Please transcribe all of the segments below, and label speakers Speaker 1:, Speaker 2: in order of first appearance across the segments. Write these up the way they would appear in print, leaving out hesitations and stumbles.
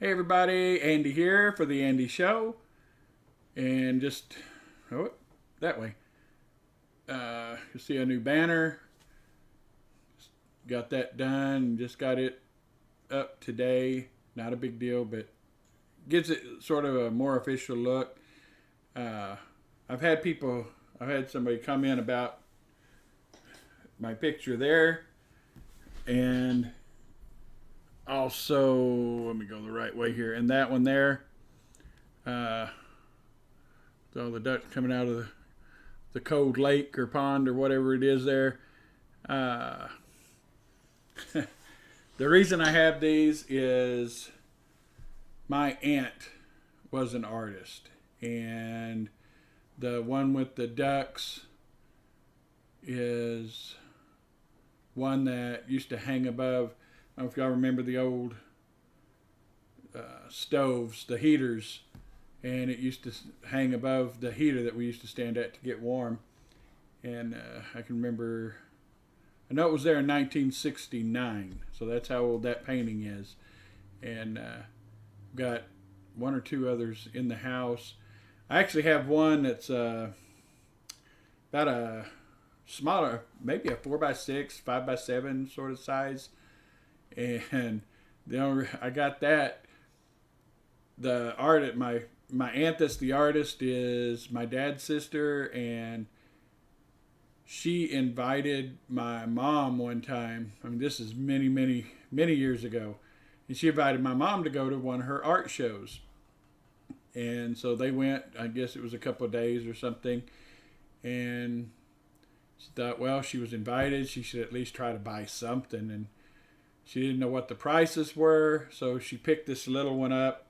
Speaker 1: Hey everybody, Andy here for the Andy Show, and just that way. You see a new banner. Got that done. Just got it up today. Not a big deal, but gives it sort of a more official look. Uh, I've had people. I've had somebody come in about my picture there, and also let me go the right way here. And that one there. Uh, all the ducks coming out of the cold lake or pond or whatever it is there. Uh, the reason I have these is my aunt was an artist, and the one with the ducks is one that used to hang above. I don't know if y'all remember the old stoves, the heaters, and it used to hang above the heater that we used to stand at to get warm. And I can remember, I know it was there in 1969, so that's how old that painting is. And got one or two others in the house. I actually have one that's about a smaller, maybe a 4x6, 5x7 sort of size. And I got that. The art, my aunt that's the artist is my dad's sister, and she invited my mom one time. I mean, this is many years ago, and she invited my mom to go to one of her art shows. And so they went. I guess it was a couple of days or something, and she thought, well, she was invited, she should at least try to buy something. And she didn't know what the prices were, so she picked this little one up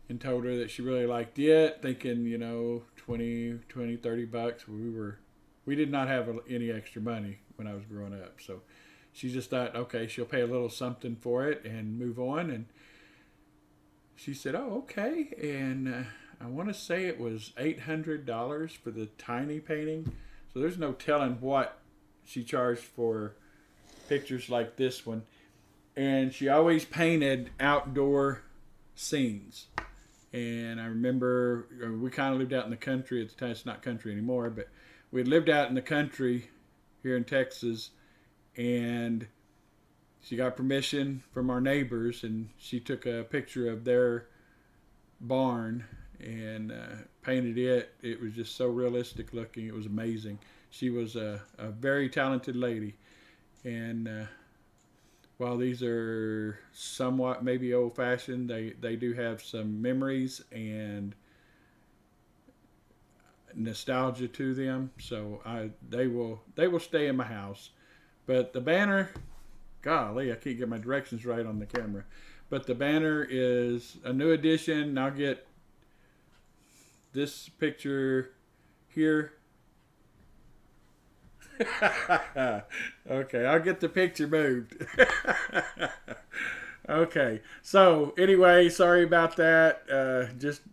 Speaker 1: and told her that she really liked it, thinking, 20, 30 bucks. We did not have any extra money when I was growing up. So she just thought, okay, she'll pay a little something for it and move on. And she said, oh, okay. And I want to say it was $800 for the tiny painting. So there's no telling what she charged for pictures like this one. And she always painted outdoor scenes. And I remember we kind of lived out in the country at the time. It's not country anymore, but we had lived out in the country here in Texas, and she got permission from our neighbors, and she took a picture of their barn and painted it. It was just so realistic looking. It was amazing. She was a very talented lady. And while these are somewhat maybe old-fashioned, they do have some memories and nostalgia to them. So they will stay in my house. But the banner, golly, I can't get my directions right on the camera. But the banner is a new addition. I'll get this picture here. Okay, I'll get the picture moved. Okay, so anyway, sorry about that. Just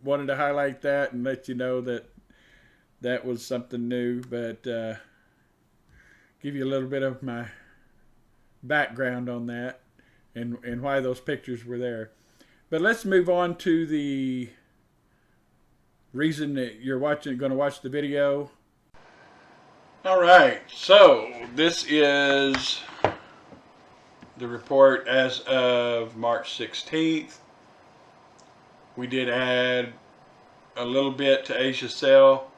Speaker 1: wanted to highlight that and let you know that that was something new, but give you a little bit of my background on that and why those pictures were there. But let's move on to the reason that you're going to watch the video. All right, so this is the report as of March 16th. We did add a little bit to Asia Sell,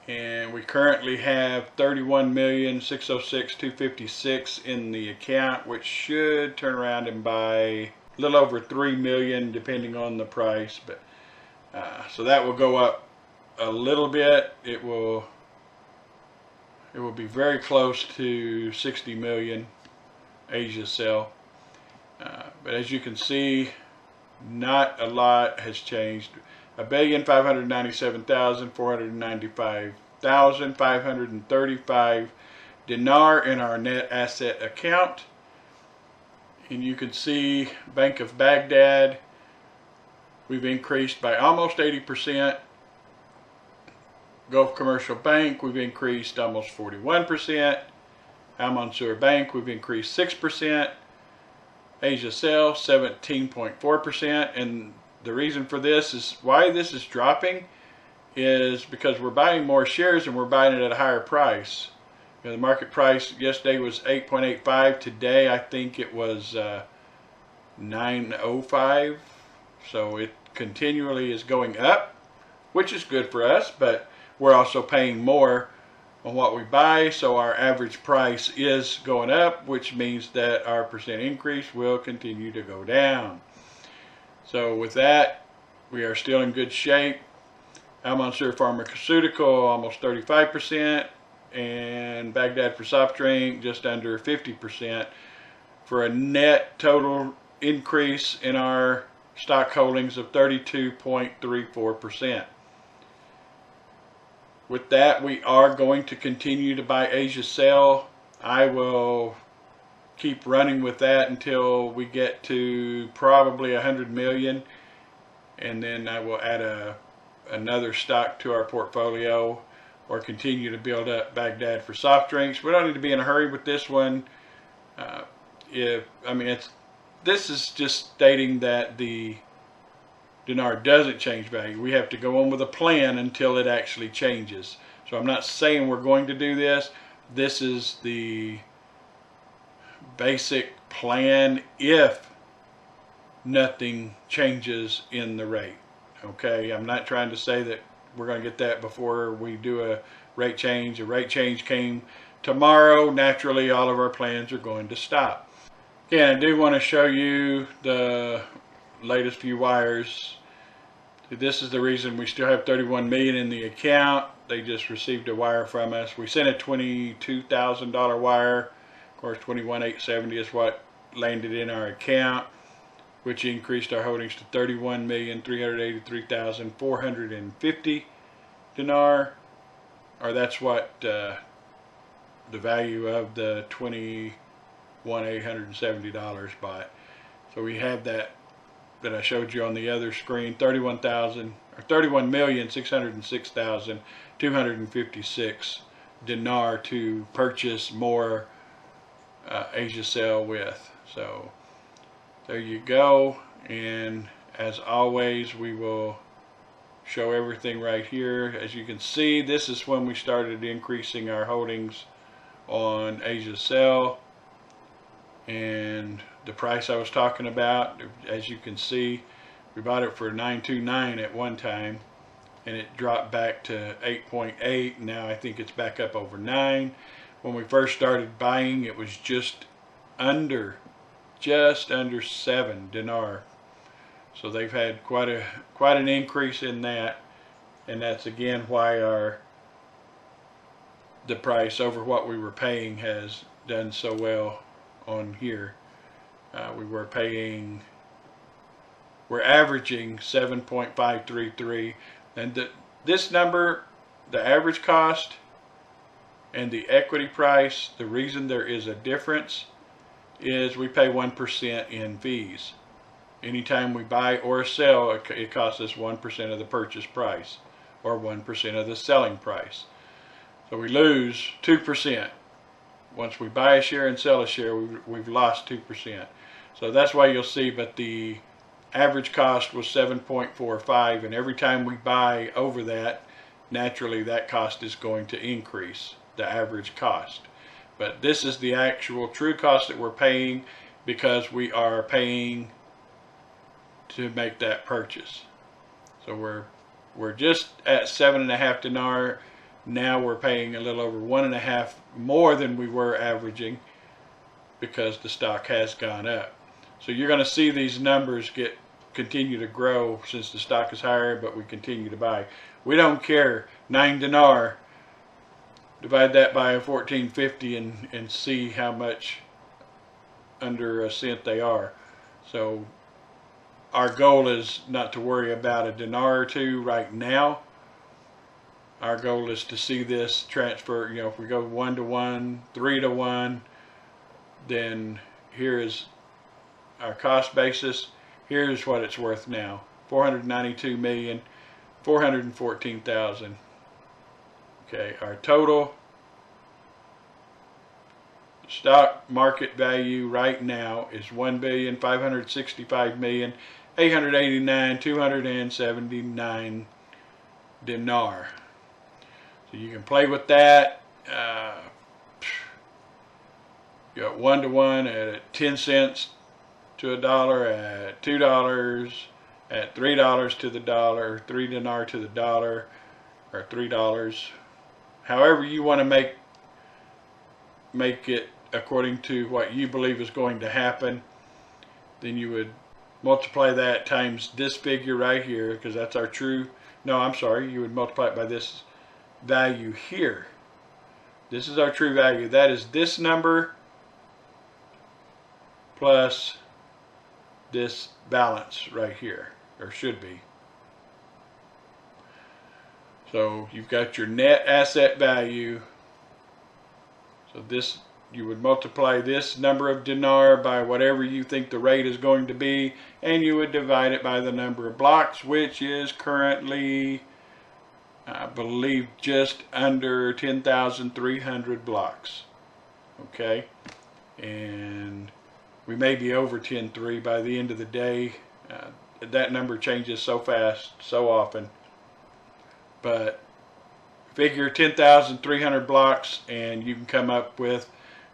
Speaker 1: and we currently have 31,606,256 in the account, which should turn around and buy a little over 3 million depending on the price. But so that will go up a little bit. It will be very close to 60 million Asia Sell. But as you can see, not a lot has changed. 1,597,495,535 dinar in our net asset account. And you can see Bank of Baghdad, we've increased by almost 80%. Gulf Commercial Bank, we've increased almost 41%. Al Mansour Bank, we've increased 6%. Asia sell 17.4%, and the reason for this is why this is dropping is because we're buying more shares and we're buying it at a higher price. You know, the market price yesterday was 8.85. Today I think it was 9.05. So it continually is going up, which is good for us, but we're also paying more on what we buy, so our average price is going up, which means that our percent increase will continue to go down. So with that, we are still in good shape. Al-Mansur Pharmaceutical almost 35%, and Baghdad for soft drink just under 50%, for a net total increase in our stock holdings of 32.34%. With that, we are going to continue to buy Asia Sell. I will keep running with that until we get to probably 100 million, and then I will add another stock to our portfolio, or continue to build up Baghdad for soft drinks. We don't need to be in a hurry with this one. This is just stating that the dinar doesn't change value. We have to go on with a plan until it actually changes. So I'm not saying we're going to do this. This is the basic plan if nothing changes in the rate. Okay, I'm not trying to say that we're going to get that before we do a rate change. A rate change came tomorrow. Naturally, all of our plans are going to stop. Again, I do want to show you the latest few wires. This is the reason we still have 31 million in the account. They just received a wire from us. We sent a $22,000 wire. Of course, 21,870 is what landed in our account, which increased our holdings to 31,383,450 dinar, or that's what the value of the $21,870 bought. So we have that I showed you on the other screen, 31,606,256 dinar to purchase more Asia Sell with. So there you go, and as always, we will show everything right here. As you can see, this is when we started increasing our holdings on Asia Sell, and the price I was talking about, as you can see, we bought it for 9.29 at one time, and it dropped back to 8.8. Now I think it's back up over 9. When we first started buying, it was just under 7 dinar. So they've had quite an increase in that, and that's again why the price over what we were paying has done so well on here. We're averaging 7.533, and this number, the average cost and the equity price, the reason there is a difference is we pay 1% in fees. Anytime we buy or sell, it costs us 1% of the purchase price, or 1% of the selling price. So we lose 2%. Once we buy a share and sell a share, we've lost 2%. So that's why you'll see, but the average cost was 7.45, and every time we buy over that, naturally that cost is going to increase, the average cost. But this is the actual true cost that we're paying, because we are paying to make that purchase. So we're just at 7.5 dinar. Now we're paying a little over 1.5 more than we were averaging, because the stock has gone up. So you're going to see these numbers continue to grow since the stock is higher, but we continue to buy. We don't care. 9 dinar, divide that by 1450 and see how much under a cent they are. So our goal is not to worry about a dinar or two right now. Our goal is to see this transfer. You know, if we go 1 to 1, 3 to 1, then here is our cost basis. Here's what it's worth now: 492,414,000. Okay, our total stock market value right now is 1,565,889,279 dinar. So you can play with that. You got 1 to 1 at 10 cents to a dollar, at $2, at $3 to the dollar, 3 dinar to the dollar, or $3. However you want to make it according to what you believe is going to happen. Then you would multiply that times this figure right here, because that's our true. No, I'm sorry. You would multiply it by this value here. This is our true value. That is this number plus this balance right here, or should be. So you've got your net asset value. So this, you would multiply this number of dinar by whatever you think the rate is going to be, and you would divide it by the number of blocks, which is currently, I believe, just under 10,300 blocks. Okay, and we may be over 10.3 by the end of the day. That number changes so fast, so often. But figure 10,300 blocks, and you can come up with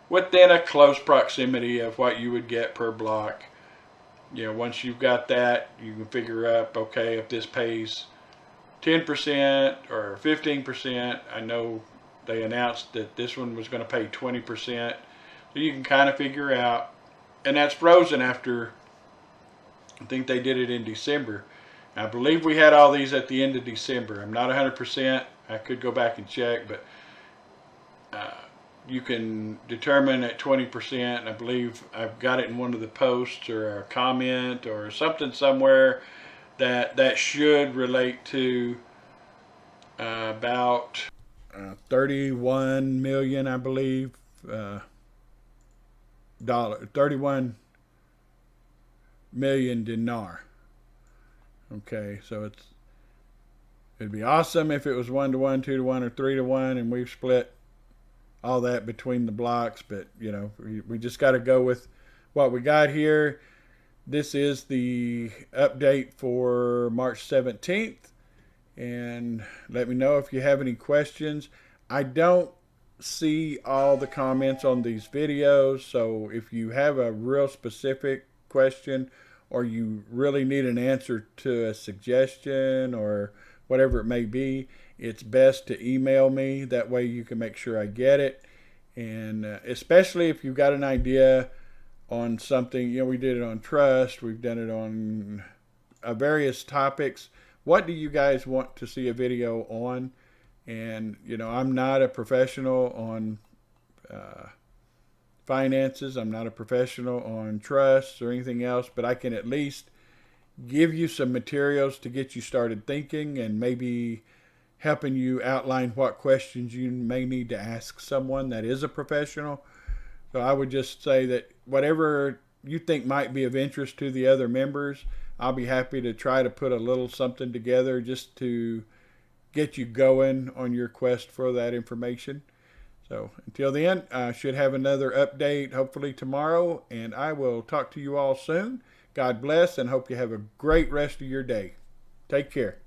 Speaker 1: within a close proximity of what you would get per block. You know, once you've got that, you can figure up, okay, if this pays 10% or 15%. I know they announced that this one was going to pay 20%. So you can kind of figure out, and that's frozen after, I think they did it in December. I believe we had all these at the end of December. I'm not 100%. I could go back and check, but you can determine at 20%. I believe I've got it in one of the posts or a comment or something somewhere that should relate to about 31 million, I believe, dollar, 31 million dinar. Okay, so it'd be awesome if it was 1 to 1, 2 to 1, or 3 to 1, and we've split all that between the blocks. But you know, we just got to go with what we got here. This is the update for March 17th, and let me know if you have any questions. I don't see all the comments on these videos, so if you have a real specific question or you really need an answer to a suggestion or whatever it may be, it's best to email me. That way you can make sure I get it. And especially if you've got an idea on something, you know, we did it on trust, we've done it on various topics. What do you guys want to see a video on? And you know, I'm not a professional on finances. I'm not a professional on trusts or anything else, but I can at least give you some materials to get you started thinking, and maybe helping you outline what questions you may need to ask someone that is a professional. So I would just say that whatever you think might be of interest to the other members, I'll be happy to try to put a little something together just to get you going on your quest for that information. So until then, I should have another update hopefully tomorrow, and I will talk to you all soon. God bless, and hope you have a great rest of your day. Take care.